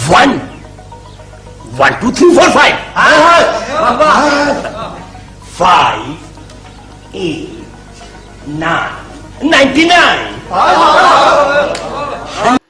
1 1 2 3 4 5 5 8 9 99।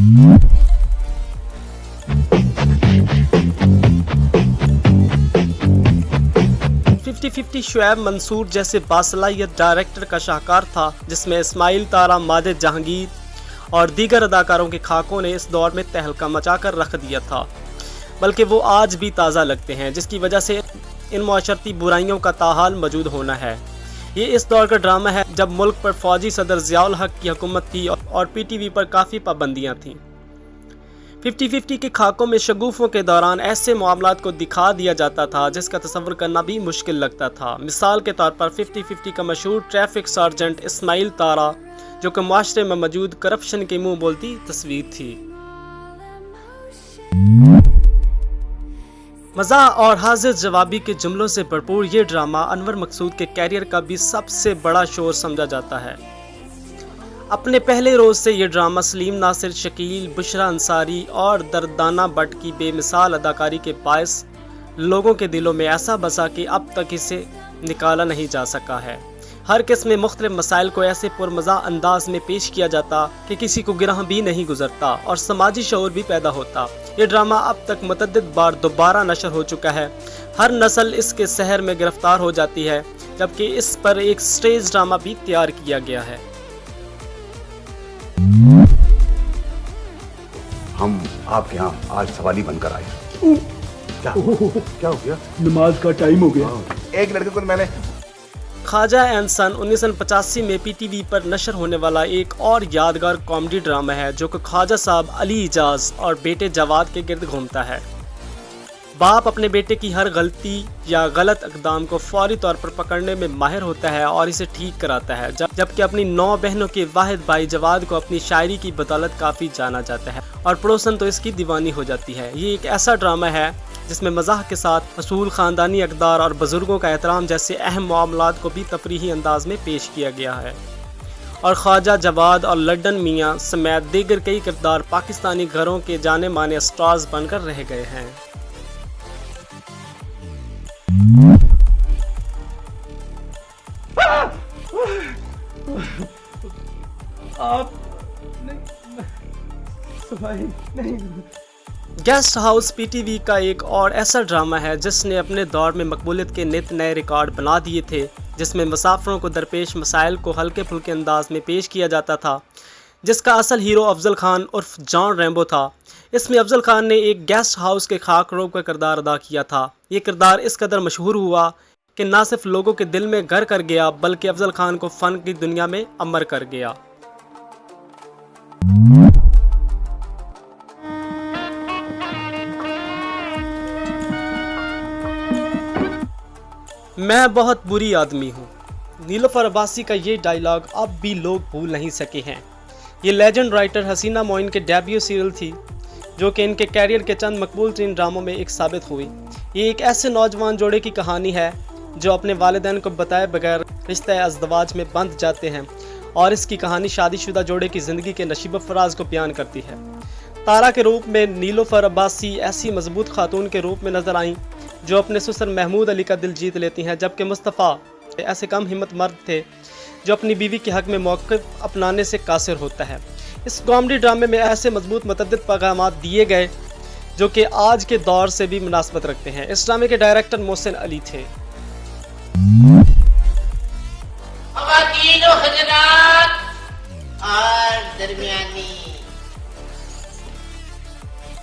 50-50 شعیب منصور جیسے باصلاحیت ڈائریکٹر کا شاہکار تھا، جس میں اسماعیل طارہ، ماجد جہانگیر اور دیگر اداکاروں کے خاکوں نے اس دور میں تہلکہ مچا کر رکھ دیا تھا، بلکہ وہ آج بھی تازہ لگتے ہیں، جس کی وجہ سے ان معاشرتی برائیوں کا تاحال موجود ہونا ہے۔ یہ اس دور کا ڈرامہ ہے جب ملک پر فوجی صدر ضیاء الحق کی حکومت تھی اور پی ٹی وی پر کافی پابندیاں تھیں۔ 50-50 کے خاکوں میں شگوفوں کے دوران ایسے معاملات کو دکھا دیا جاتا تھا جس کا تصور کرنا بھی مشکل لگتا تھا۔ مثال کے طور پر 50-50 کا مشہور ٹریفک سارجنٹ اسماعیل طارہ، جو کہ معاشرے میں موجود کرپشن کی منہ بولتی تصویر تھی۔ مزاح اور حاضر جوابی کے جملوں سے بھرپور یہ ڈرامہ انور مقصود کے کیریئر کا بھی سب سے بڑا شور سمجھا جاتا ہے۔ اپنے پہلے روز سے یہ ڈرامہ سلیم ناصر، شکیل، بشرا انصاری اور دردانہ بٹ کی بے مثال اداکاری کے باعث لوگوں کے دلوں میں ایسا بسا کہ اب تک اسے نکالا نہیں جا سکا ہے۔ ہر قسم میں مختلف مسائل کو ایسے پرمزاح انداز میں پیش کیا جاتا کہ کسی کو گرہ بھی نہیں گزرتا اور سماجی شعور بھی پیدا ہوتا۔ یہ ڈرامہ اب تک متعدد بار دوبارہ نشر ہو چکا ہے۔ ہر نسل اس کے سحر میں گرفتار ہو جاتی ہے، جبکہ اس پر ایک سٹیج ڈرامہ بھی تیار کیا گیا ہے۔ ہم آپ کے ہاں آج سوالی بن کر آئے۔ کیا ہو گیا؟ نماز کا ٹائم ہو گیا۔ ایک لڑکے کو میں نے خواجہ اینڈ سن 1985 میں پی ٹی وی پر نشر ہونے والا ایک اور یادگار کامیڈی ڈرامہ ہے جو کہ خواجہ صاحب علی اعجاز اور بیٹے جواد کے گرد گھومتا ہے۔ باپ اپنے بیٹے کی ہر غلطی یا غلط اقدام کو فوری طور پر پکڑنے میں ماہر ہوتا ہے اور اسے ٹھیک کراتا ہے، جبکہ اپنی 9 بہنوں کے واحد بھائی جواد کو اپنی شاعری کی بدولت کافی جانا جاتا ہے اور پڑوسن تو اس کی دیوانی ہو جاتی ہے۔ یہ ایک ایسا ڈرامہ ہے جس میں مزاح کے ساتھ اصول، خاندانی اقدار اور بزرگوں کا احترام جیسے اہم معاملات کو بھی تفریحی انداز میں پیش کیا گیا ہے، اور خواجہ جواد اور لڈن میاں سمیت دیگر کئی کردار پاکستانی گھروں کے جانے مانے اسٹارز بن کر رہ گئے ہیں۔ Guest house P T V کا ایک اور ایسا ڈرامہ ہے جس نے اپنے دور میں مقبولیت کے نت نئے ریکارڈ بنا دیے تھے، جس میں مسافروں کو درپیش مسائل کو ہلکے پھلکے انداز میں پیش کیا جاتا تھا، جس کا اصل ہیرو افضل خان عرف جان ریمبو تھا۔ اس میں افضل خان نے ایک گیسٹ ہاؤس کے خاک روب کا کردار ادا کیا تھا۔ یہ کردار اس قدر مشہور ہوا کہ نہ صرف لوگوں کے دل میں گھر کر گیا بلکہ افضل خان کو فن کی دنیا میں امر کر گیا۔ میں بہت بری آدمی ہوں، نیلوفر عباسی کا یہ ڈائیلاگ اب بھی لوگ بھول نہیں سکے ہیں۔ یہ لیجنڈ رائٹر حسینہ معین کے ڈیبیو سیریل تھی جو کہ ان کے کیریئر کے چند مقبول ترین ڈراموں میں ایک ثابت ہوئی۔ یہ ایک ایسے نوجوان جوڑے کی کہانی ہے جو اپنے والدین کو بتائے بغیر رشتہ ازدواج میں بندھ جاتے ہیں، اور اس کی کہانی شادی شدہ جوڑے کی زندگی کے نشیب و فراز کو بیان کرتی ہے۔ تارا کے روپ میں نیلوفر عباسی ایسی مضبوط خاتون کے روپ میں نظر آئیں جو اپنے سسر محمود علی کا دل جیت لیتی ہیں، جبکہ مصطفیٰ ایسے کم ہمت مرد تھے جو اپنی بیوی کے حق میں موقف اپنانے سے قاصر ہوتا ہے۔ اس کامیڈی ڈرامے میں ایسے مضبوط متعدد پیغامات دیے گئے جو کہ آج کے دور سے بھی مناسبت رکھتے ہیں۔ اس ڈرامے کے ڈائریکٹر محسن علی تھے۔ خواتین و حضرات اور درمیانی،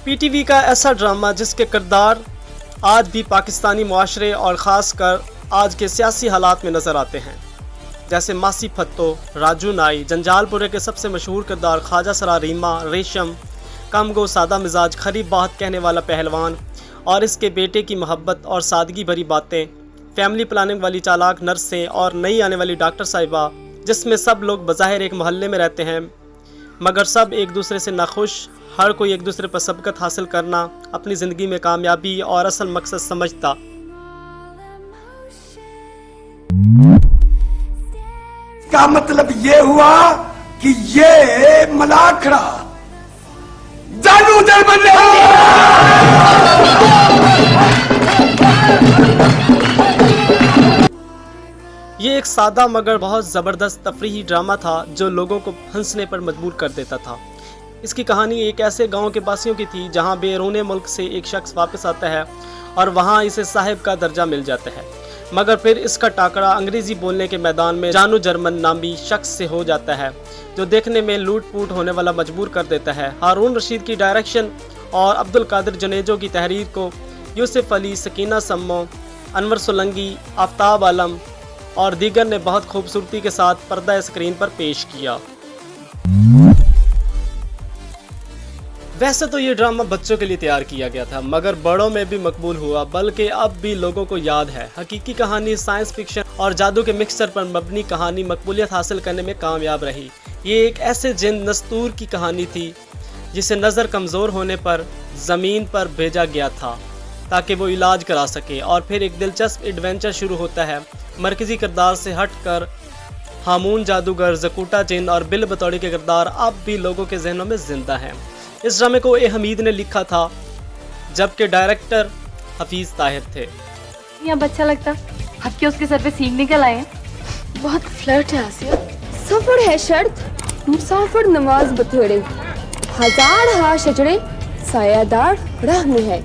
پی ٹی وی کا ایسا ڈرامہ جس کے کردار آج بھی پاکستانی معاشرے اور خاص کر آج کے سیاسی حالات میں نظر آتے ہیں، جیسے ماسی پھتو، راجو نائی، جنجال پورے کے سب سے مشہور کردار خواجہ سرا ریما، ریشم، کم گو سادہ مزاج، کھری بات کہنے والا پہلوان اور اس کے بیٹے کی محبت اور سادگی بھری باتیں، فیملی پلاننگ والی چالاک نرسیں اور نئی آنے والی ڈاکٹر صاحبہ، جس میں سب لوگ بظاہر ایک محلے میں رہتے ہیں مگر سب ایک دوسرے سے ناخوش، ہر کوئی ایک دوسرے پر سبقت حاصل کرنا اپنی زندگی میں کامیابی اور اصل مقصد سمجھتا۔ کا مطلب یہ ہوا کہ یہ ملاکڑا جادو در بن رہا یہ ایک سادہ مگر بہت زبردست تفریحی ڈرامہ تھا جو لوگوں کو ہنسنے پر مجبور کر دیتا تھا۔ اس کی کہانی ایک ایسے گاؤں کے باسیوں کی تھی جہاں بیرون ملک سے ایک شخص واپس آتا ہے اور وہاں اسے صاحب کا درجہ مل جاتا ہے، مگر پھر اس کا ٹاکرا انگریزی بولنے کے میدان میں جانو جرمن نامی شخص سے ہو جاتا ہے جو دیکھنے میں لوٹ پوٹ ہونے والا مجبور کر دیتا ہے۔ ہارون رشید کی ڈائریکشن اور عبد القادر جنیجو کی تحریر کو یوسف علی، سکینہ سمو، انور سولنگی، آفتاب عالم اور دیگر نے بہت خوبصورتی کے ساتھ پردہ اسکرین پر پیش کیا۔ ویسے تو یہ ڈرامہ بچوں کے لیے تیار کیا گیا تھا مگر بڑوں میں بھی مقبول ہوا، بلکہ اب بھی لوگوں کو یاد ہے۔ حقیقی کہانی، سائنس فکشن اور جادو کے مکسچر پر مبنی کہانی مقبولیت حاصل کرنے میں کامیاب رہی۔ یہ ایک ایسے جن نستور کی کہانی تھی جسے نظر کمزور ہونے پر زمین پر بھیجا گیا تھا تاکہ وہ علاج کرا سکے، اور پھر ایک دلچسپ ایڈونچر شروع ہوتا ہے۔ مرکزی کردار سے ہٹ کر ہامون جادوگر، زکوٹا جن اور بل بطوری کے کردار اب بھی لوگوں کے ذہنوں میں زندہ ہیں۔ اس ڈرامے کو اے حمید نے لکھا تھا جبکہ ڈائریکٹر حفیظ طاہر تھے۔ یہ اب اچھا لگتا اب کہ اس کے سر پہ سینگ نکل آئے ہیں۔ بہت فلرٹ ہے آسیہ، سفر ہے شرط مسافر نواز بتھیڑے، ہزار ہا شجڑے سایہ دار راہ میں ہے۔